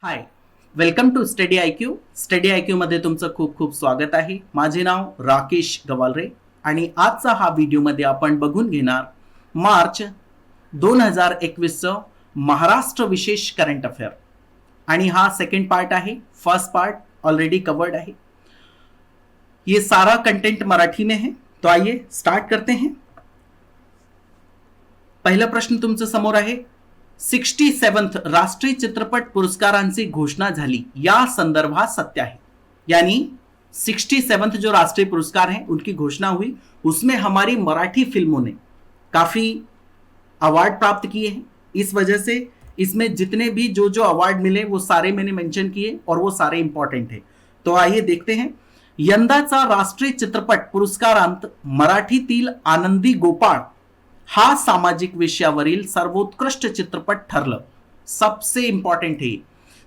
Hi, welcome to study I Q. Study I Q मध्ये तुमचं खूप खूप स्वागत आहे. माझे नाव राकेश गवालरे आणि आजचा हा व्हिडिओमध्ये आपण बघून घेणार मार्च 2021चं महाराष्ट्र विशेष करंट अफेअर आणि हा सेकंड पार्ट आहे. फर्स्ट पार्ट ऑलरेडी कवर्ड है. ये सारा कंटेंट मराठी में है. तो आइए स्टार्ट करते हैं. पहिला प्रश्न तुमच्या समोर आहे. 67th राष्ट्रीय चित्रपट पुरस्कारांची घोषणा झाली या संदर्भात सत्य है. यानी 67th जो राष्ट्रीय पुरस्कार हैं उनकी घोषणा हुई, उसमें हमारी मराठी फिल्मों ने काफी अवार्ड प्राप्त किए हैं. इस वजह से इसमें जितने भी जो जो अवार्ड मिले वो सारे मैंने मेंशन किए और वो सारे इंपॉर्टेंट है. तो आइए देखते हैं. यंदाचा राष्ट्रीय चित्रपट पुरस्कारांत मराठीतील आनंदी गोपाळ हा सामाजिक विषयावरील सर्वोत्कृष्ट चित्रपट ठरलं. सबसे इंपॉर्टेंट है,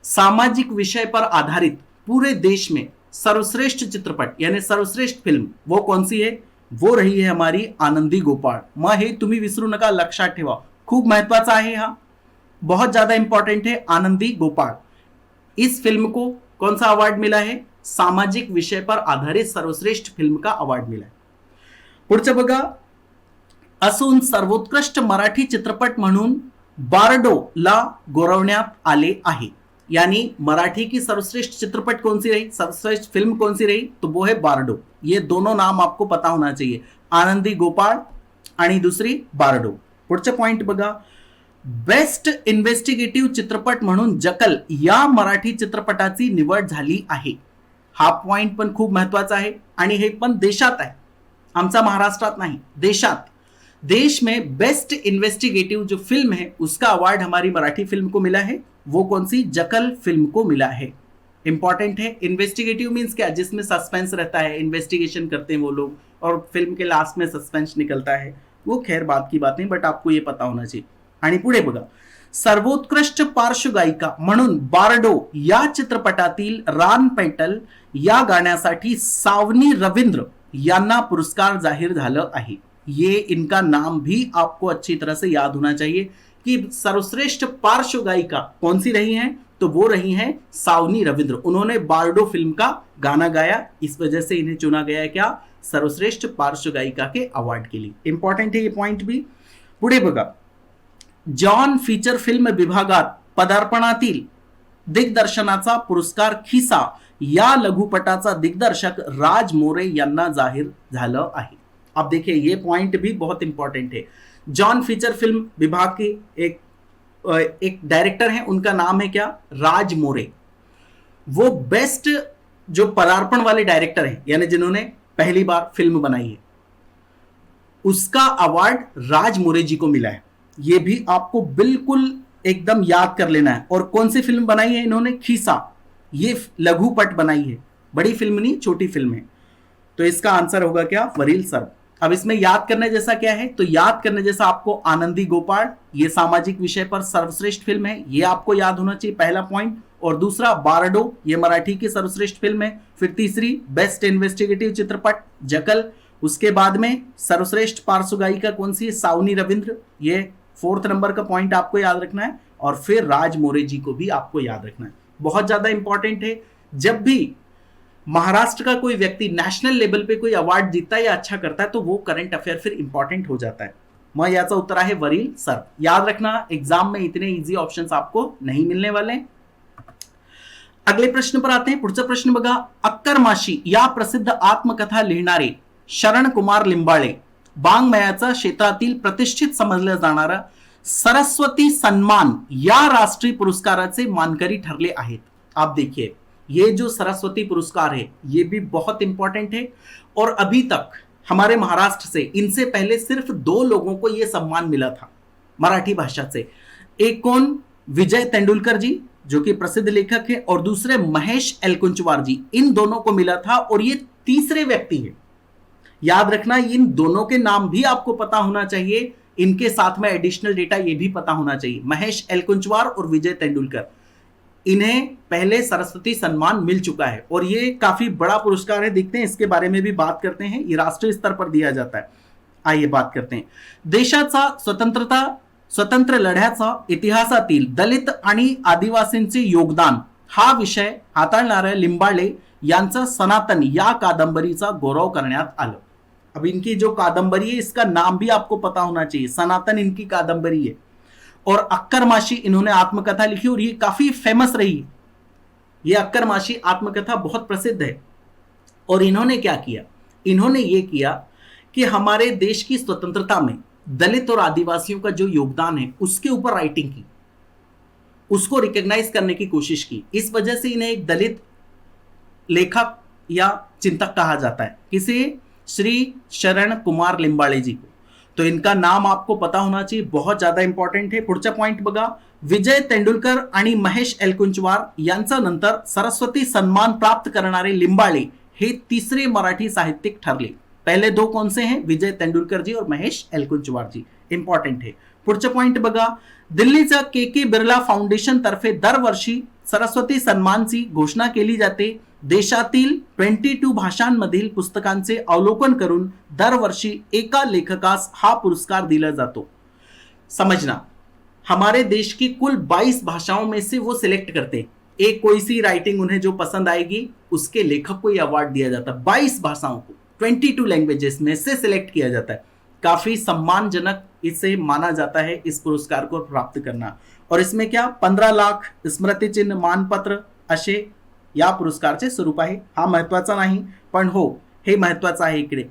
सामाजिक विषय पर आधारित पूरे देश में सर्वश्रेष्ठ चित्रपट यानी सर्वश्रेष्ठ फिल्म वो कौन सी है? वो रही है हमारी आनंदी गोपाळ. मग हे तुम्ही विसरू नका, लक्षात ठेवा, खूप महत्वाचा आहे. हा बहुत ज्यादा इंपॉर्टेंट है. आनंदी गोपाळ, इस फिल्म को कौन सा अवार्ड मिला है? सामाजिक विषय पर आधारित सर्वश्रेष्ठ फिल्म का अवार्ड मिला है. पुढचं बघा. असून सर्वोत्कृष्ट मराठी चित्रपट म्हणून बारडोला गौरवण्यात आले आहे. यानी मराठी की सर्वश्रेष्ठ चित्रपट कौन सी रही, सर्वश्रेष्ठ फिल्म कौन सी रही? तो वो है बारडो. ये दोनों नाम आपको पता होना चाहिए, आनंदी गोपाळ आणि दुसरी बारडो. पुढचं पॉइंट बघा. बेस्ट इन्व्हेस्टिगेटिव्ह चित्रपट म्हणून जकल या मराठी चित्रपटाची निवड झाली आहे. हा पॉइंट पण खूप महत्वाचा आहे आणि हे पण देशात आहे, आमचा महाराष्ट्रात नाही, देशात. देश में बेस्ट इन्वेस्टिगेटिव जो फिल्म है उसका अवार्ड हमारी मराठी फिल्म को मिला है. वो कौन सी? जकल फिल्म को मिला है. इंपॉर्टेंट है. इन्वेस्टिगेटिव मीन्स क्या? जिसमें सस्पेंस रहता है, इन्वेस्टिगेशन करते हैं वो लोग और फिल्म के लास्ट में सस्पेंस निकलता है. वो खैर बात की बात नहीं, बट आपको ये पता होना चाहिए. आणि पुढे बघा. सर्वोत्कृष्ट पार्श्वगायिका म्हणून बारडो या चित्रपटातील रान पैटल या गाण्यासाठी सावनी रवींद्र यांना पुरस्कार जाहीर झालं आहे. ये इनका नाम भी आपको अच्छी तरह से याद होना चाहिए कि सर्वश्रेष्ठ पार्श्व गायिका कौन सी रही हैं? तो वो रही हैं सावनी रविंद्र. उन्होंने बारडो फिल्म का गाना गाया, इस वजह से इन्हें चुना गया है क्या? सर्वश्रेष्ठ पार्श्व गायिका के अवार्ड के लिए. इंपॉर्टेंट है ये पॉइंट भी. पुढे बघा. जॉन फीचर फिल्म विभागात पदार्पणातील दिग्दर्शनाचा पुरस्कार खिसा या लघुपटाचा दिग्दर्शक राज मोरे यांना जाहीर झालं आहे. अब देखिए ये पॉइंट भी बहुत इंपॉर्टेंट है. जॉन फीचर फिल्म विभाग के एक डायरेक्टर हैं, उनका नाम है क्या? राज मोरे. वो बेस्ट जो पदार्पण वाले डायरेक्टर हैं, यानी जिन्होंने पहली बार फिल्म बनाई है, उसका अवार्ड राज मोरे जी को मिला है. ये भी आपको बिल्कुल एकदम याद कर लेना है. और कौन सी फिल्म बनाई है इन्होंने? खीसा. ये लघुपट बनाई है, बड़ी फिल्म नहीं, छोटी फिल्म है. तो इसका आंसर होगा क्या? वरील सर. अब इसमें याद करने जैसा क्या है? तो याद करने जैसा आपको आनंदी गोपाळ, ये सामाजिक विषय पर सर्वश्रेष्ठ फिल्म है, ये आपको याद होना चाहिए, पहला पॉइंट. और दूसरा बारडो, ये मराठी की सर्वश्रेष्ठ फिल्म है. फिर तीसरी बेस्ट इन्वेस्टिगेटिव चित्रपट जकल. उसके बाद में सर्वश्रेष्ठ पार्श्व गायिका कौन सी है? सावनी रविंद्र. ये 4th नंबर का पॉइंट आपको याद रखना है. और फिर राज मोरे जी को भी आपको याद रखना है. बहुत ज्यादा इंपॉर्टेंट है. जब भी महाराष्ट्र का कोई व्यक्ति नेशनल लेवल पे कोई अवार्ड जीतता है या अच्छा करता है तो वो करंट अफेयर फिर इंपॉर्टेंट हो जाता है. मग याचा उत्तर आहे वरील सर. याद रखना, एग्जाम में इतने इजी ऑप्शंस आपको नहीं मिलने वाले. अगले प्रश्न पर आते हैं. पुढचा प्रश्न बघा. अक्कर माशी या प्रसिद्ध आत्मकथा लिहिणारे शरण कुमार लिंबाळे बांगमयाचा क्षेत्रातील प्रतिष्ठित समजलं जाणारा सरस्वती सन्मान या राष्ट्रीय पुरस्काराचे मानकरी ठरले आहेत. आप देखिए, ये जो सरस्वती पुरस्कार है ये भी बहुत इंपॉर्टेंट है. और अभी तक हमारे महाराष्ट्र से इनसे पहले सिर्फ 2 लोगों को यह सम्मान मिला था मराठी भाषा से. एक कौन? विजय तेंदुलकर जी जो कि प्रसिद्ध लेखक है, और दूसरे महेश एलकुंचवार जी. इन दोनों को मिला था और ये तीसरे व्यक्ति है. याद रखना, इन दोनों के नाम भी आपको पता होना चाहिए. इनके साथ में एडिशनल डेटा ये भी पता होना चाहिए. महेश एलकुंचवार और विजय तेंदुलकर, इन्हें पहले सरस्वती सम्मान मिल चुका है और ये काफी बड़ा पुरस्कार है. देखते हैं इसके बारे में भी बात करते हैं. ये राष्ट्रीय स्तर पर दिया जाता है. आइए बात करते हैं. देशाचा स्वतंत्रता स्वतंत्र लढ्याचा इतिहासातील दलित आणि आदिवासींचे योगदान हा विषय हाताळणाऱ्या लिंबाळे यांचा सनातन या कादंबरीचा गौरव करण्यात आलं। अब इनकी जो कादंबरी है इसका नाम भी आपको पता होना चाहिए, सनातन इनकी कादंबरी है। और अक्करमाशी इन्होंने आत्मकथा लिखी और ये काफी फेमस रही। ये अक्करमाशी आत्मकथा बहुत प्रसिद्ध है। और इन्होंने क्या किया, इन्होंने ये किया कि हमारे देश की स्वतंत्रता में दलित और आदिवासियों का जो योगदान है उसके ऊपर राइटिंग की, उसको रिकॉग्नाइज करने की कोशिश की। इस वजह से इन्हें एक दलित लेखक या चिंतक कहा जाता है। किसे? श्री शरण कुमार लिंबाळे जी को। तो इनका नाम आपको पता होना चाहिए, बहुत ज्यादा इंपॉर्टंट है। पुढचा पॉइंट बघा, विजय तेंडुलकर आणि महेश एलकुंचवार यांचा नंतर सरस्वती सन्मान प्राप्त करणारे लिंबाळे हे तिसरे मराठी साहित्यिक ठरले। पहले दो कौन से हैं? विजय तेंडुलकर जी और महेश एलकुंचवार जी, इंपॉर्टंट है। पुढचा पॉइंट बघा, दिल्लीच्या के बिर्ला फाउंडेशन तर्फे दरवर्षी सरस्वती सन्मानची घोषणा केली जाते। देशातील 22 भाषांमधील पुस्तकांचे अवलोकन करून दरवर्षी एका लेखकास हा पुरस्कार दिला जातो। समझना, हमारे देश की कुल 22 भाषाओं में से वो सिलेक्ट करते, एक कोई सी राइटिंग उन्हें जो पसंद आएगी उसके लेखक को ये अवार्ड दिया जाता है। 22 भाषाओं को 22 लैंग्वेजेस में से सिलेक्ट किया जाता है। काफी सम्मानजनक इसे माना जाता है इस पुरस्कार को प्राप्त करना। और इसमें क्या 15 लाख स्मृती चिन्ह, मानपत्र असे या पुरस्कारचे स्वरूप आहे। हा महत्वाचा नाही, पण हो हे महत्वाचं आहे। इकडे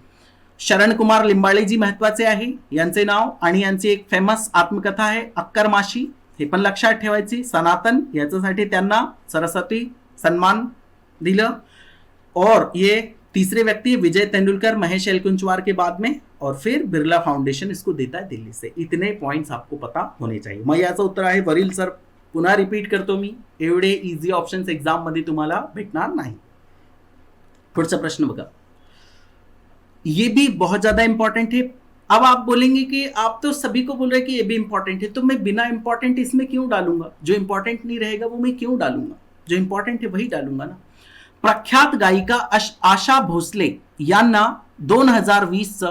शरण कुमार लिंबाळे जी महत्वाचे आहे यांचे नाव, आणि यांची एक फेमस आत्मकथा आहे अक्करमाशी, हे पण लक्षात ठेवायची। सनातन याच्यासाठी त्यांना सरस्वती सन्मान दिलं। और ये तीसरे व्यक्ति विजय तेंदुलकर, महेश एलकुंचवार के बाद में, और फिर बिरला फाउंडेशन इसको देता है दिल्ली से। इतने पॉइंट्स आपको पता होने चाहिए। मग याचं उत्तर आहे वरील सर। पुन्हा रिपीट करतो मी, एवढे इझी ऑप्शन्स एग्जाम मध्ये तुम्हाला भेटणार नाही। पुढचा प्रश्न बघा, ये भी बहुत ज्यादा इंपॉर्टेंट है। अब आप बोलेंगे कि आप तो सभी को बोल रहे हैं कि ये भी इंपॉर्टेंट है, तो मैं बिना इंपॉर्टेंट इसमें क्यों डालूंगा? जो इंपॉर्टेंट नहीं रहेगा वो मैं क्यों डालूंगा? जो इंपॉर्टेंट है वही डालूंगा ना। प्रख्यात गायिका आशा भोसले यांना 2020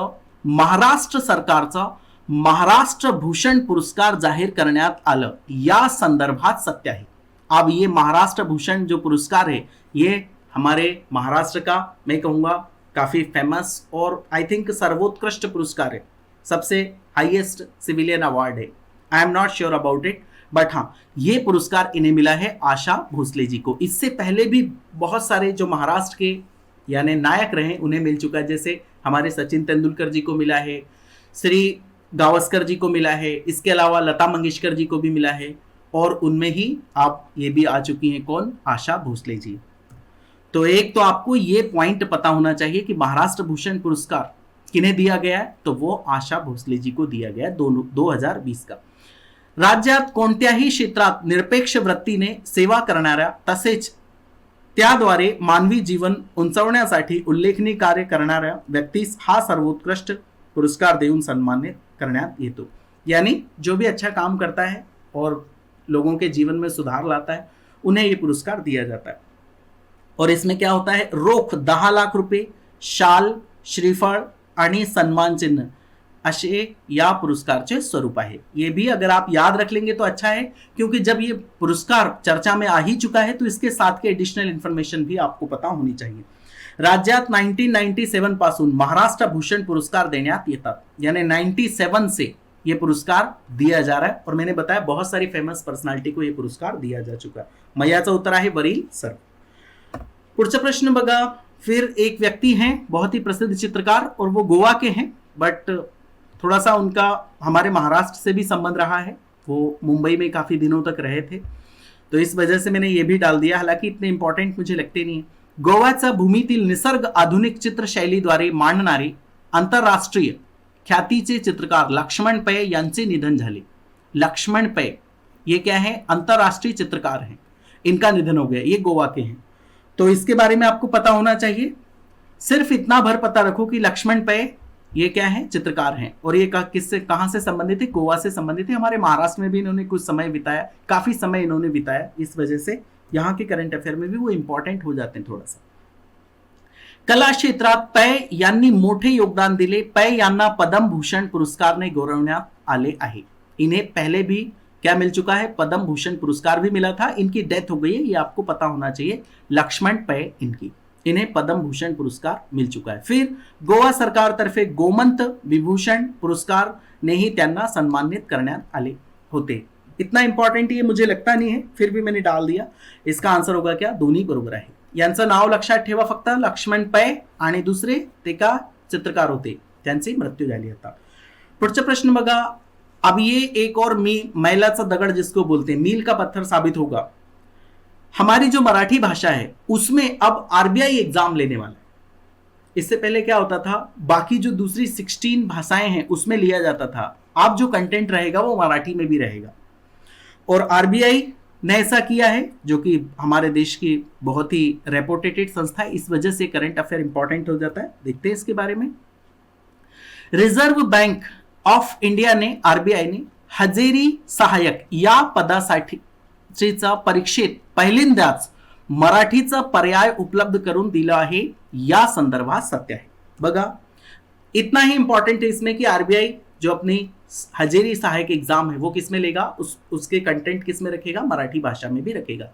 महाराष्ट्र सरकारचा महाराष्ट्र भूषण पुरस्कार जाहीर करण्यात आलं, या संदर्भात सत्य आहे। अब ये महाराष्ट्र भूषण जो पुरस्कार है ये हमारे महाराष्ट्र का, मैं कहूंगा काफी फेमस और आई थिंक सर्वोत्कृष्ट पुरस्कार है, सबसे हाईएस्ट सिविलियन अवार्ड है। I am not sure about it, but हाँ ये पुरस्कार इन्हें मिला है आशा भोसले जी को। इससे पहले भी बहुत सारे जो महाराष्ट्र के यानी नायक रहे उन्हें मिल चुका है, जैसे हमारे सचिन तेंदुलकर जी को मिला है, श्री गावस्कर जी को मिला है, इसके अलावा लता मंगेशकर जी को भी मिला है, और उनमें ही आप ये भी आ चुकी हैं कौन? आशा भोसले जी। तो एक तो आपको ये पॉइंट पता होना चाहिए कि महाराष्ट्र भूषण पुरस्कार किन्हें दिया गया है, तो वो आशा भोसले जी को दिया गया 2020 का। राज्यात कोणत्याही क्षेत्रात निरपेक्ष वृत्तीने सेवा करणाऱ्या तसेच त्याद्वारे मानवी जीवन उंचावण्यासाठी उल्लेखनीय कार्य करणाऱ्या व्यक्तीस हा सर्वोत्कृष्ट पुरस्कार देऊन सम्मानित करण्यात येतो। यानी जो भी अच्छा काम करता है और लोगों के जीवन में सुधार लाता है उन्हें ये पुरस्कार दिया जाता है। और इसमें क्या होता है? रोख 10 लाख रुपये, शाल, श्रीफळ आणि सन्मान चिन्ह असे या पुरस्कारचे स्वरूप आहे। ये भी अगर आप याद रख लेंगे तो अच्छा है, क्योंकि जब ये पुरस्कार चर्चा में आ ही चुका है तो इसके साथ के एडिशनल इन्फॉर्मेशन भी आपको पता होनी चाहिए। राज्यात 1997 पासून महाराष्ट्र भूषण पुरस्कार देण्यात येतात, यानी 97 से ये पुरस्कार दिया जा रहा है। और मैंने बताया बहुत सारी फेमस पर्सनालिटी को ये पुरस्कार दिया जा चुका है। मग याचं उत्तर आहे वरील सर। पुढचा प्रश्न बघा, फिर एक व्यक्ति हैं बहुत ही प्रसिद्ध चित्रकार और वो गोवा के हैं, बट थोड़ा सा उनका हमारे महाराष्ट्र से भी संबंध रहा है। वो मुंबई में काफी दिनों तक रहे थे, तो इस वजह से मैंने ये भी डाल दिया, हालांकि इतने इंपॉर्टेंट मुझे लगते नहीं है। गोव्याचा भूमीतील निसर्ग आधुनिक चित्रशैलीद्वारे मांडणारे आंतरराष्ट्रीय ख्यातीचे चित्रकार लक्ष्मण पै यांचे निधन झाले। लक्ष्मण पै ये क्या है? अंतरराष्ट्रीय चित्रकार हैं, इनका निधन हो गया। ये गोवा के हैं, तो इसके बारे में आपको पता होना चाहिए। सिर्फ इतना भर पता रखो कि लक्ष्मण पै ये क्या है? चित्रकार हैं। और ये किससे, कहां से संबंधित है? गोवा से संबंधित है। हमारे महाराष्ट्र में भी इन्होंने कुछ समय बिताया, काफी समय इन्होंने बिताया, इस वजह से यहाँ के करंट अफेयर में भी वो इंपॉर्टेंट हो जाते हैं थोड़ा सा। कला क्षेत्रात पै यांनी मोठे योगदान दिले। पै यांना पद्मभूषण पुरस्कारने गौरवण्यात आले आहे। इन्हें पहले भी क्या मिल चुका है, पद्म भूषण पुरस्कार भी मिला था। इनकी डेथ हो गई है, ये आपको पता होना चाहिए। लक्ष्मण पै इन्हें पद्म भूषण पुरस्कार मिल चुका है। फिर गोवा सरकार तर्फे गोमंत विभूषण पुरस्कार ने ही त्यांना सन्मानित करण्यात आले होते। इतना इंपॉर्टंट ये मुझे लगता नहीं है, फिर भी मैंने डाल दिया। इसका आंसर होगा क्या, दोन्ही बरोबर आहे। यांचं नाव लक्षात ठेवा फक्त, लक्ष्मण पै आणि दुसरे ते का चित्रकार होते, त्यांची मृत्यू झाली आता। पुढचा प्रश्न बघा, अब ये एक और मैलाचा दगड जिसको बोलते हैं, मील का पत्थर साबित होगा। हमारी जो मराठी भाषा है उसमें अब आरबीआई एग्जाम लेने वाला है। इससे पहले क्या होता था, बाकी जो दूसरी 16 भाषाएं हैं उसमें लिया जाता था, अब जो कंटेंट रहेगा वो मराठी में भी रहेगा। और आरबीआई ने ऐसा किया है, जो कि हमारे देश की बहुत ही रेपुटेटेड संस्था है, इस वजह से करंट अफेयर इंपॉर्टेंट हो जाता है। देखते हैं इसके बारे में। रिझर्व्ह बँक ऑफ इंडिया ने, आरबीआई ने हजेरी सहायक या पदासाठीच्या परीक्षेत पहिल्यांदाच मराठीचा पर्याय उपलब्ध करून दिला आहे, या संदर्भात सत्य है। बघा, इतना ही इंपॉर्टेंट है इसमें कि आरबीआई जो अपनी हजेरी सहायक एग्जाम है वो किस में लेगा, उसके कंटेंट किस में रखेगा, मराठी भाषा में भी रखेगा।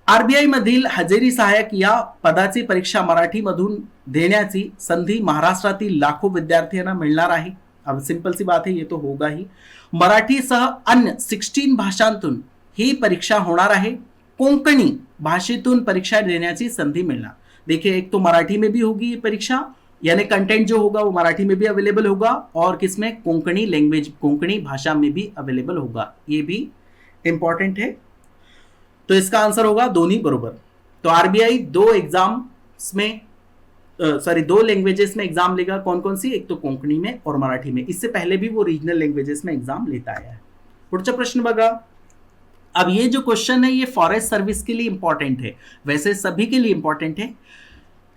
आरबीआई मधील हजेरी सहायक या पदाची परीक्षा मराठी मधून देण्याची संधी महाराष्ट्रातील लाखों विद्यार्थ्यांना मिळणार आहे। अब सिंपल सी बात है, ये तो होगा ही। मराठी सह अन्य 16 भाषांतून ही परीक्षा होणार आहे। कोंकणी भाषेतून परीक्षा देण्याची संधि मिलना। देखिए, एक तो मराठी में भी होगी ये परीक्षा, यानी कंटेंट जो होगा वो मराठी में भी अवेलेबल होगा, और किसमें, कोंकणी लैंग्वेज, कोंकणी भाषा में भी अवेलेबल होगा। ये भी इंपॉर्टेंट है। तो इसका आंसर होगा दोनों बरोबर। तो आरबीआई दो लैंग्वेजेस में एग्जाम लेगा। कौन कौन सी, एक तो कोंकणी में और मराठी में। इससे पहले भी वो रीजनल लैंग्वेजेस में एग्जाम लेता आया है। पुढचा प्रश्न बघा, अब ये जो क्वेश्चन है ये फॉरेस्ट सर्विस के लिए इंपॉर्टेंट है, वैसे सभी के लिए इंपॉर्टेंट है।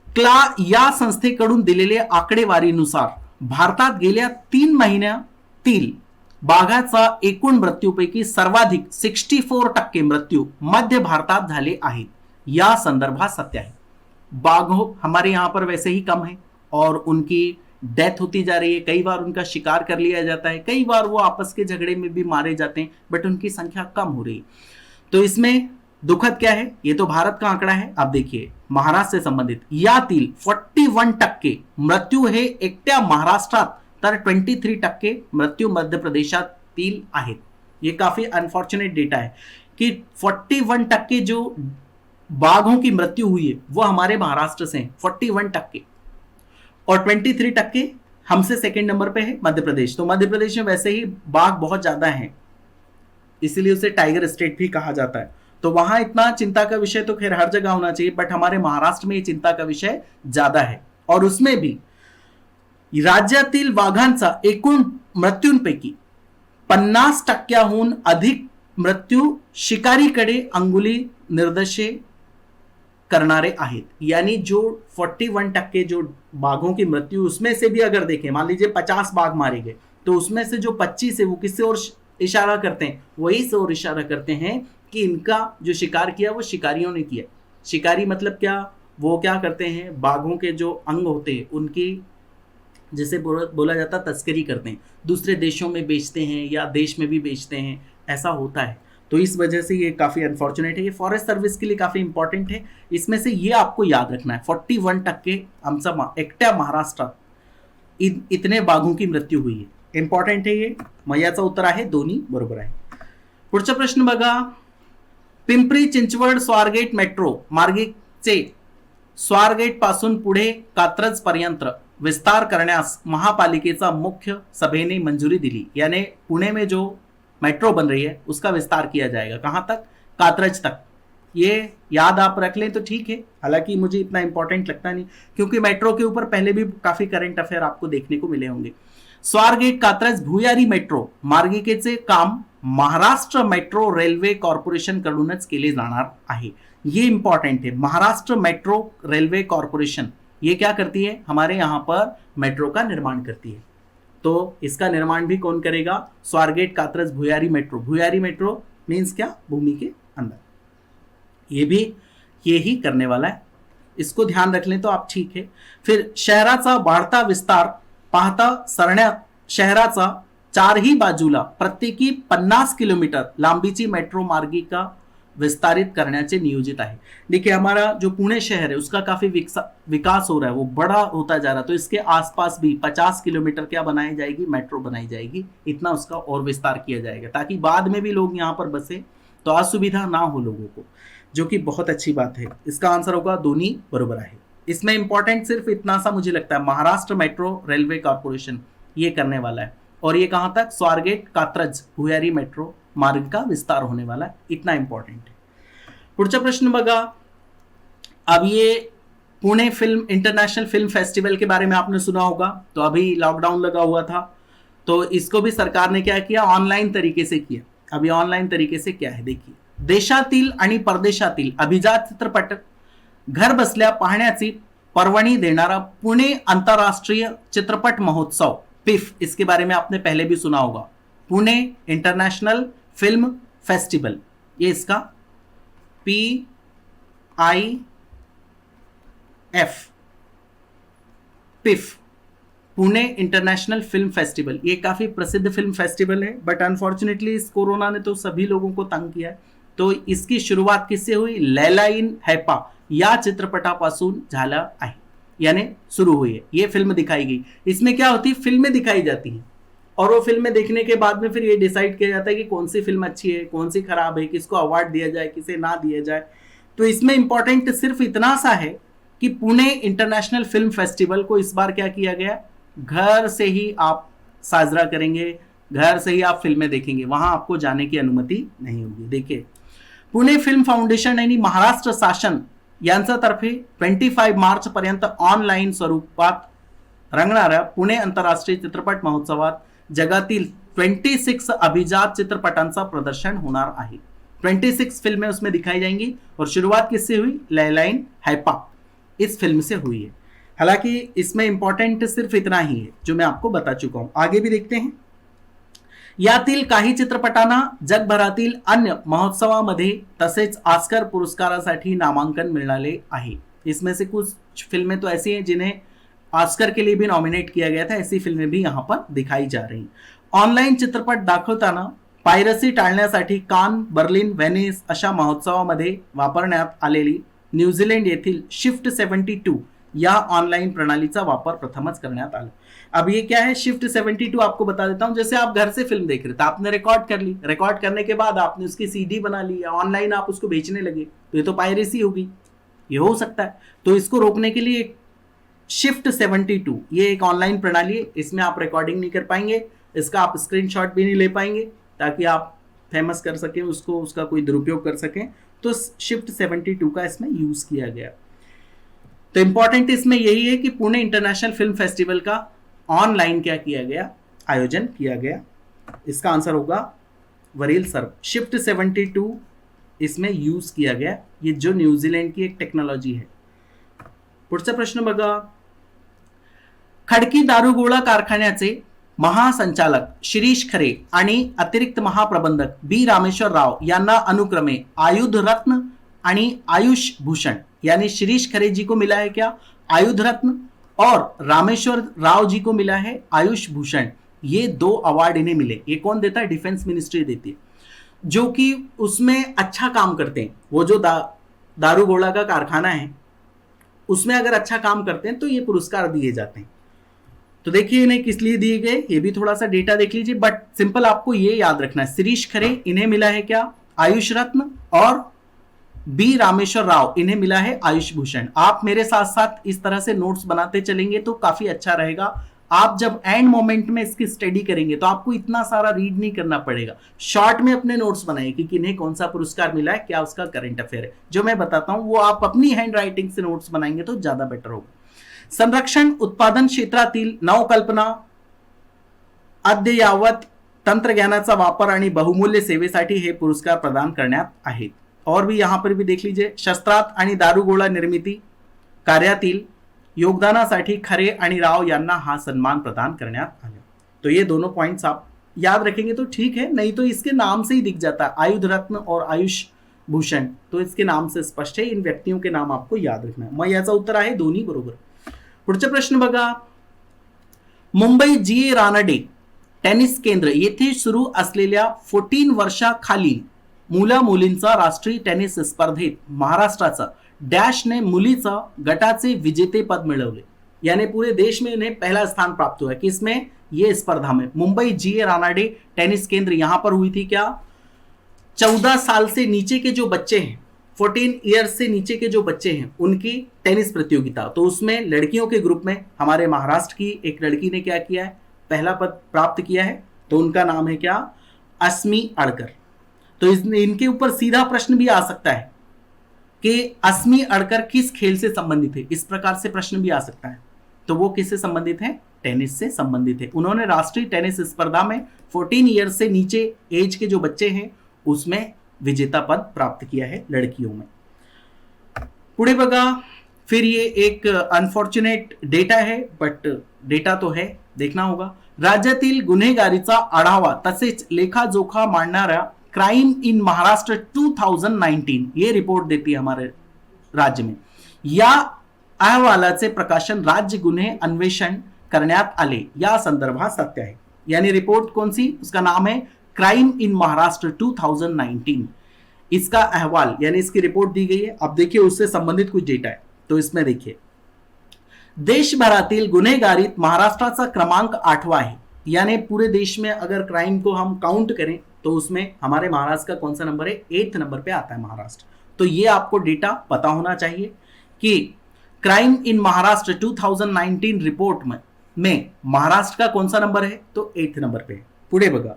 क्ला या संस्थेकडून दिलेल्या आकडेवारीनुसार भारतात गेल्या 3 महिन्यातील बाघाचा एकूण मृत्यूपैकी सर्वाधिक 64% मृत्यू मध्य भारतात झाले आहेत, या संदर्भात सत्य है। बाघों हमारे यहाँ पर वैसे ही कम है और उनकी डेथ होती जा रही है। कई बार उनका शिकार कर लिया जाता है, कई बार वो आपस के झगड़े में भी मारे जाते हैं, बट उनकी संख्या कम हो रही है। तो इसमें दुखद क्या है, ये तो भारत का आंकड़ा है। आप देखिए, महाराष्ट्र से संबंधित यातील 41% मृत्यू हे एकट्या महाराष्ट्रात, तर 23% मृत्यू मध्य प्रदेशातील आहेत। ये काफी अनफॉर्चुनेट डेटा है कि 41% जो बाघों की मृत्यु हुई है वो हमारे महाराष्ट्र से 41%, और 23% हमसे सेकंड नंबर पे है मध्य प्रदेश। तो मध्य प्रदेश में वैसे ही बाघ बहुत ज्यादा हैं, इसीलिए उसे टाइगर स्टेट भी कहा जाता है। तो वहां इतना चिंता का विषय तो खैर हर जगह होना चाहिए, बट हमारे महाराष्ट्र में ये चिंता का विषय ज्यादा है। और उसमें भी राज्यातील वाघांचा एकूण मृत्यूंपैकी 50%हून अधिक मृत्यू शिकारीकडे अंगुली निर्देशे करनारे आहेत। यानी जो 41% जो बाघों की मृत्यु, उसमें से भी अगर देखें, मान लीजिए 50 बाघ मारे गए, तो उसमें से जो 25 है वो किससे और इशारा करते हैं, वही से और इशारा करते हैं कि इनका जो शिकार किया वो शिकारियों ने किया। शिकारी मतलब क्या, वो क्या करते हैं, बाघों के जो अंग होते हैं उनकी, जैसे बोला जाता तस्करी करते हैं, दूसरे देशों में बेचते हैं या देश में भी बेचते हैं, ऐसा होता है। तो इस वजह से ये काफ़ी अनफॉर्चुनेट है। ये फॉरेस्ट सर्विस के लिए काफ़ी इंपॉर्टेंट है। इसमें से ये आपको याद रखना है, 41% आमचा एकट्या महाराष्ट्रात इतने बाघों की मृत्यू हुई है। इंपॉर्टेंट है ये। मग याचं उत्तर आहे दोन्ही बरोबर आहे। पुढचा प्रश्न बघा, पिंपरी चिंचवड स्वारगेट मेट्रो मार्गिकेचे स्वारगेट पासून पुढे कात्रज पर्यंत विस्तार करण्यास महापालिकेचा मुख्य सभेने मंजूरी दिली। यानी पुणे में जो मेट्रो बन रही है उसका विस्तार किया जाएगा। कहां तक, कात्रज तक। ये याद आप रख लें तो ठीक है, हालांकि मुझे इतना इंपॉर्टेंट लगता नहीं, क्योंकि मेट्रो के ऊपर पहले भी काफी करंट अफेयर आपको देखने को मिले होंगे। स्वारगेट कात्रज भुयारी मेट्रो मार्गिकेचे काम महाराष्ट्र मेट्रो रेल्वे कॉर्पोरेशन कडूनच केले जाणार आहे। ये इंपॉर्टेंट है। महाराष्ट्र मेट्रो रेलवे कॉर्पोरेशन ये क्या करती है, हमारे यहाँ पर मेट्रो का निर्माण करती है। तो इसका निर्माण भी कौन करेगा, स्वारगेट कात्रज भुयारी मेट्रो। भुयारी मेट्रो मीन्स क्या, भूमि के अंदर। ये भी ये ही करने वाला है, इसको ध्यान रख लें तो आप ठीक है। फिर शहराचा वाढता विस्तार पाहता शहराचा चारही बाजूला प्रत्येकी 50 किलोमीटर लांबीची मेट्रो मार्गिका विस्तारित करण्याचे नियोजित आहे। देखिए हमारा जो पुणे शहर है उसका काफी विकास हो रहा है, वो बड़ा होता जा रहा है, तो इसके आसपास भी 50 किलोमीटर क्या बनाई जाएगी, मेट्रो बनाई जाएगी, इतना उसका और विस्तार किया जाएगा ताकि बाद में भी लोग यहाँ पर बसे तो असुविधा ना हो लोगों को, जो कि बहुत अच्छी बात है। इसका आंसर होगा दोनों बरोबर आहे। इसमें इंपॉर्टेंट सिर्फ इतना सा मुझे लगता है, महाराष्ट्र मेट्रो रेलवे कॉर्पोरेशन ये करने वाला है, और ये कहां तक, स्वारगेट कात्रज भुयारी मेट्रो मार्ग का विस्तार होने वाला है, इतना इंपॉर्टेंट है। पुढचा प्रश्न बघा, अब ये Pune film international film festival के बारे में आपने सुना होगा, तो अभी लॉकडाउन लगा हुआ था तो इसको भी सरकार ने क्या किया, ऑनलाइन तरीके से किया। अभी ऑनलाइन तरीके से क्या है देखिए, देशातील आणि परदेशातील अभिजात चित्रपट घर बसल्या पाहण्याची परवानगी देणारा पुणे अंतरराष्ट्रीय चित्रपट महोत्सव पिफ, इसके बारे में आपने पहले भी सुना होगा, पुणे इंटरनेशनल फिल्म फेस्टिवल, ये इसका PIF PIFF, Pune international film festival, ये काफी प्रसिद्ध फिल्म फेस्टिवल है, बट अनफॉर्चुनेटली इस कोरोना ने तो सभी लोगों को तंग किया है। तो इसकी शुरुआत किससे हुई, लैला इन हैपा या चित्रपटापासून झाला आहे, यानी शुरू हुई है, ये फिल्म दिखाई गई। इसमें क्या होती है, फिल्में दिखाई जाती हैं और वो फिल्में देखने के बाद में फिर ये डिसाइड किया जाता है कि कौन सी फिल्म अच्छी है, कौन सी खराब है, किसको अवार्ड दिया जाए, किसे ना दिया जाए। तो इसमें इंपॉर्टेंट सिर्फ इतना सा है कि पुणे इंटरनेशनल फिल्म फेस्टिवल को इस बार क्या किया गया, घर से ही आप साजरा करेंगे, घर से ही आप फिल्में देखेंगे, वहां आपको जाने की अनुमति नहीं होगी। देखिए पुणे फिल्म फाउंडेशन यानी महाराष्ट्र शासन यांच्यातर्फे 25 मार्च पर्यंत ऑनलाईन स्वरूपात रंगणाऱ्या पुणे आंतरराष्ट्रीय चित्रपट महोत्सवात जगातील 26 अभिजात चित्रपटांचा प्रदर्शन होणार आहे। 26 फिल्में उसमें दिखाई जाएंगी और शुरुआत किससे हुई, लैला इन हैपा इस फिल्म से हुई है। हालांकि इसमें इंपॉर्टेंट सिर्फ इतना ही है जो मैं आपको बता चुका हूं। आगे भी देखते हैं, यातील काही चित्रपटांना जगभरातील अन्य महोत्सवामध्ये तसेच ऑस्कर पुरस्कारासाठी नामांकन मिळाले आहे। इसमें से कुछ फिल्में तो ऐसी हैं जिन्हें ऑस्कर के लिए भी नॉमिनेट किया गया था, ऐसी फिल्में भी यहाँ पर दिखाई जा रही। ऑनलाईन चित्रपट दाखवताना पायरसी टाळण्यासाठी कान, बर्लिन, व्हेनिस अशा महोत्सवामध्ये वापरण्यात आलेली न्यूझीलैंड येथील शिफ्ट 72 या ऑनलाइन प्रणालीचा वापर प्रथमच करण्यात आला। अब ये क्या है, शिफ्ट 72 आपको बता देता हूं। जैसे आप घर से फिल्म देख रहे थे, आपने रिकॉर्ड कर ली, रिकॉर्ड करने के बाद आपने उसकी CD बना ली या ऑनलाइन आप उसको बेचने लगे, तो ये तो पायरेसी होगी, ये हो सकता है। तो इसको रोकने के लिए शिफ्ट 72 ये एक ऑनलाइन प्रणाली है, इसमें आप रिकॉर्डिंग नहीं कर पाएंगे, इसका आप स्क्रीनशॉट भी नहीं ले पाएंगे ताकि आप फेमस कर सकें उसको, उसका कोई दुरुपयोग कर सकें। तो शिफ्ट 72 का इसमें यूज किया गया। तो इंपॉर्टेंट इसमें यही है कि पुणे इंटरनेशनल फिल्म फेस्टिवल का ऑनलाइन क्या किया गया, आयोजन किया गया। इसका आंसर होगा वरील सर्व, शिफ्ट 72 इसमें यूज किया गया, ये जो न्यूजीलैंड की एक टेक्नोलॉजी है। पुढचा प्रश्न बघा, खडकी दारुगोळा कारखान्याचे महासंचालक शिरीष खरे आणि अतिरिक्त महाप्रबंधक बी रामेश्वर राव यांना अनुक्रमे आयुध रत्न आणि आयुष भूषण, यानी शिरीष खरे जी को मिला है क्या, आयुध रत्न, और रामेश्वर राव जी को मिला है आयुष भूषण। ये 2 अवार्ड इन्हें मिले। ये कौन देता है, डिफेंस मिनिस्ट्री देती है, जो कि उसमें अच्छा काम करते हैं। वो जो दारूगोला का कारखाना है उसमें अगर अच्छा काम करते हैं तो ये पुरस्कार दिए जाते हैं। तो देखिए इन्हें किस लिए दिए गए, ये भी थोड़ा सा डेटा देख लीजिए, बट सिंपल आपको ये याद रखना है, शिरीष खरे इन्हें मिला है क्या, आयुष रत्न, और बी रामेश्वर राव इन्हें मिला है आयुष भूषण। आप मेरे साथ साथ इस तरह से नोट्स बनाते चलेंगे तो काफी अच्छा रहेगा। आप जब एंड मोमेंट में इसकी स्टडी करेंगे तो आपको इतना सारा रीड नहीं करना पड़ेगा, शॉर्ट में अपने नोट्स बनाइए कि किन्हें कौन सा पुरस्कार मिला है, क्या उसका करंट अफेयर है, जो मैं बताता हूं वो आप अपनी हैंड राइटिंग से नोट्स बनाएंगे तो ज्यादा बेटर होगा। संरक्षण उत्पादन क्षेत्रातील नवकल्पना, अद्ययावत तंत्रज्ञानाचा वापर आणि बहुमूल्य सेवेसाठी हे पुरस्कार प्रदान करण्यात आहेत। और भी यहां पर भी देख लीजिए, शस्त्रात आणि दारुगोळा निर्मिती कार्यातील योगदानासाठी खरे आणि राव यांना हा सन्मान प्रदान करण्यात आला। तो ये दोनों पॉइंट्स आप याद रखेंगे तो ठीक है, नहीं तो इसके नाम से ही दिख जाता है आयुध रत्न और आयुष भूषण, तो इसके नाम से स्पष्ट है, इन व्यक्तियों के नाम आपको याद रखना है। मग याचा उत्तर आहे दोन्ही बरोबर। पुढचा प्रश्न बघा, मुंबई GA रानडे टेनिस केंद्र येथे सुरू असलेल्या 14 वर्षाखालील मुला मुलींचा राष्ट्रीय टेनिस स्पर्धेत महाराष्ट्राचा डैश ने मुलीचा गटाचे विजेतेपद मिळवले, यानी पूरे देश में इन्हें पहला स्थान प्राप्त हुआ है। किसमें? ये स्पर्धा में। मुंबई जीए रानाडे टेनिस केंद्र यहां पर हुई थी। क्या? 14 साल से नीचे के जो बच्चे हैं, 14 ईयर्स से नीचे के जो बच्चे हैं, उनकी टेनिस प्रतियोगिता। तो उसमें लड़कियों के ग्रुप में हमारे महाराष्ट्र की एक लड़की ने क्या किया है? पहला पद प्राप्त किया है। तो उनका नाम है क्या? अस्मी अडकर। तो इनके ऊपर सीधा प्रश्न भी आ सकता है कि अस्मी अडकर किस खेल से संबंधित है, इस प्रकार से प्रश्न भी आ सकता है। तो वो किससे संबंधित है? टेनिस से संबंधित है। उन्होंने राष्ट्रीय टेनिस स्पर्धा में 14 ईयर्स से नीचे एज के जो बच्चे हैं उसमें विजेता पद प्राप्त किया है लड़कियों में। पुढे बघा, फिर ये एक अनफॉर्च्युनेट डेटा है, बट डेटा तो है, देखना होगा। राज्यातील गुन्हेगारीचा आढावा तसेच लेखाजोखा मांडणाऱ्या क्राइम इन महाराष्ट्र 2019 ये रिपोर्ट देती है हमारे राज्य में। या अहवालाचे प्रकाशन राज्य गुन्हे अन्वेषण करण्यात आले या संदर्भात सत्य आहे। यानी रिपोर्ट कौन सी? उसका नाम है क्राइम इन महाराष्ट्र 2019। इसका अहवाल यानी इसकी रिपोर्ट दी गई है। अब देखिए उससे संबंधित कुछ डेटा है। तो इसमें देखिए, देशभरातील गुन्हेगारीत महाराष्ट्राचा क्रमांक 8वां है। यानी पूरे देश में अगर क्राइम को हम काउंट करें तो उसमें हमारे महाराष्ट्र का कौन सा नंबर है? 8th नंबर पे आता है महाराष्ट्र। तो ये आपको डेटा पता होना चाहिए कि क्राइम इन महाराष्ट्र 2019 रिपोर्ट में महाराष्ट्र का कौन सा नंबर है? तो 8th नंबर पे है। पुढे बघा,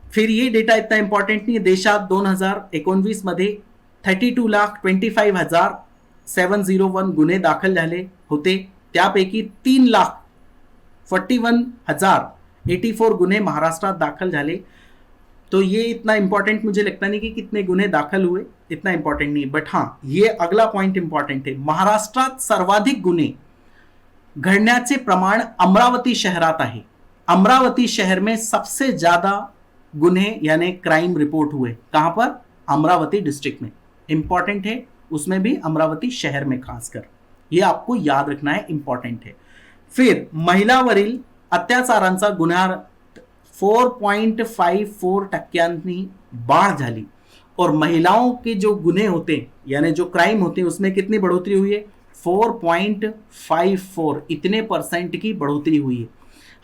फिर ये डेटा इतना इंपॉर्टेंट नहीं है। देशात 2019 मध्ये 32,25,701 गुन्हे दाखल झाले होते, त्यापैकी 3,41,084 गुन्हे महाराष्ट्रात दाखल झाले। तो ये इतना इंपॉर्टेंट मुझे लगता नहीं कि कितने गुन्हे दाखल हुए, इतना इंपॉर्टेंट नहीं। बट हाँ, ये अगला पॉइंट इंपॉर्टेंट है। महाराष्ट्रात सर्वाधिक गुन्हे घडण्याचे प्रमाण अमरावती शहरात आहे। अमरावती शहर में सबसे ज्यादा गुन्हे यानी क्राइम रिपोर्ट हुए। कहां पर? अमरावती डिस्ट्रिक्ट में। इंपॉर्टेंट है, उसमें भी अमरावती शहर में खासकर, ये आपको याद रखना है, इंपॉर्टेंट है। फिर महिलावरील अत्याचारांचा गुन्हा 4.54% वाढ झाली। और महिलाओं के जो गुन्हे होते हैं यानी जो क्राइम होते हैं उसमें कितनी बढ़ोतरी हुई है? 4.54, इतने % की बढ़ोतरी हुई है।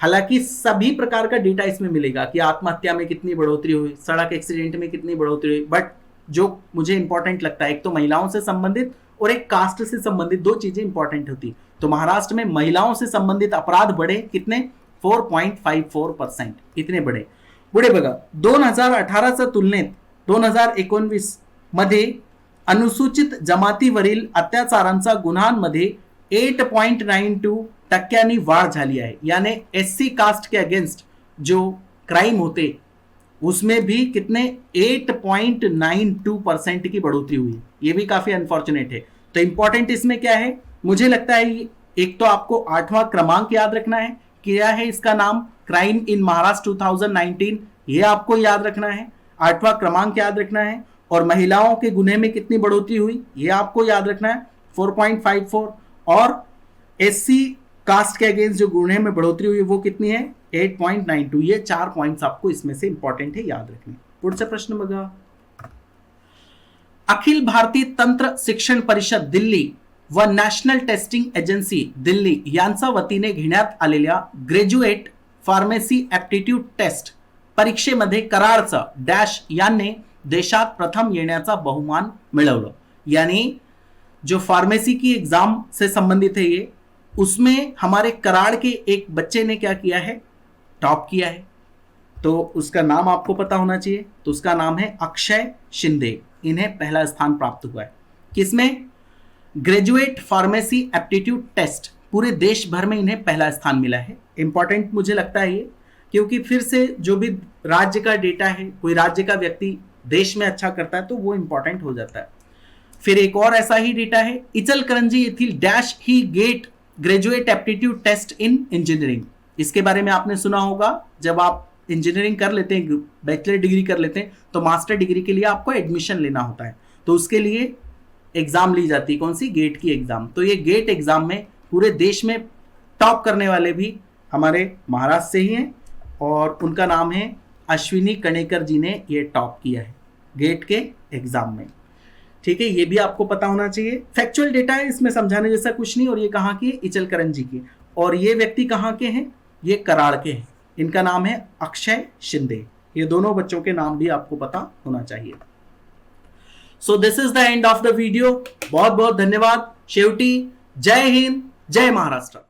हालांकि सभी प्रकार का डेटा इसमें मिलेगा कि आत्महत्या में कितनी बढ़ोतरी हुई, सड़क एक्सीडेंट में कितनी बढ़ोतरी हुई, बट जो मुझे इंपॉर्टेंट लगता है, एक तो महिलाओं से संबंधित और एक कास्ट से संबंधित, दो चीजें इंपॉर्टेंट होती। तो महाराष्ट्र में महिलाओं से संबंधित अपराध बढ़े कितने? 4.54%, इतने बढ़े। पुढे बघा, 2018च्या तुलनेत 2019 मध्ये अनुसूचित जमातीवरील अत्याचारांचा गुन्ह्यांमध्ये 8.92% वाढ झाली आहे। यानी SC कास्ट के अगेंस्ट जो क्राइम होते उसमें भी कितने? 8.92% की बढ़ोतरी हुई। ये भी काफी अनफॉर्चुनेट है। तो इंपॉर्टेंट इसमें क्या है? मुझे लगता है एक तो आपको 8वां क्रमांक याद रखना है, क्या है इसका नाम? क्राइम इन महाराष्ट्र 2019, ये आपको याद रखना है। 8वां क्रमांक याद रखना है। और महिलाओं के गुन्हे में कितनी बढ़ोतरी हुई ये आपको याद रखना है, 4.54। और SC कास्ट के अगेंस्ट जो गुन्हे में बढ़ोतरी हुई वो कितनी है? 8.92। ये 4 पॉइंट्स आपको इसमें से इंपॉर्टेंट है, याद रखने। पुढचा प्रश्न बघा, अखिल भारतीय तंत्र शिक्षण परिषद दिल्ली व नॅशनल टेस्टिंग एजन्सी दिल्ली यांचा वतीने घेण्यात आलेल्या ग्रॅज्युएट फार्मसी ॲप्टिट्यूड टेस्ट परीक्षेमध्ये कराडचा डॅश यांनी देशात प्रथम येण्याचा बहुमान मिळवलं। यानी जो फार्मेसी की एग्जाम से संबंधित है ये, उसमें हमारे कराड़ के एक बच्चे ने क्या किया है? टॉप किया है। तो उसका नाम आपको पता होना चाहिए। तो उसका नाम है अक्षय शिंदे। इन्हें पहला स्थान प्राप्त हुआ है। किसमें? ग्रेजुएट फार्मेसी एप्टीट्यूड टेस्ट, पूरे देश भर में इन्हें पहला स्थान मिला है। इंपॉर्टेंट मुझे लगता है ये, क्योंकि फिर से जो भी राज्य का डेटा है, कोई राज्य का व्यक्ति देश में अच्छा करता है तो वो इंपॉर्टेंट हो जाता है। फिर एक और ऐसा ही डेटा है, इचलकरंजी येथील डैश ही GATE graduate aptitude test in engineering. इसके बारे में आपने सुना होगा, जब आप इंजीनियरिंग कर लेते हैं, बैचलर डिग्री कर लेते हैं, तो मास्टर डिग्री के लिए आपको एडमिशन लेना होता है। तो उसके लिए एग्जाम ली जाती है, कौन सी? गेट की एग्जाम। तो ये गेट एग्जाम में पूरे देश में टॉप करने वाले भी हमारे महाराष्ट्र से ही हैं और उनका नाम है अश्विनी कणेकर जी ने ये टॉप किया है गेट के एग्जाम में। ठीक है, ये भी आपको पता होना चाहिए। फैक्चुअल डेटा है, इसमें समझाने जैसा कुछ नहीं। और ये कहाँ के? इचलकरंजी जी के। और ये व्यक्ति कहाँ के हैं? ये कराड़ के हैं। इनका नाम है अक्षय शिंदे। ये दोनों बच्चों के नाम भी आपको पता होना चाहिए। So this is the end of the video. बहुत बहुत धन्यवाद। शेवटी जय हिंद, जय महाराष्ट्र।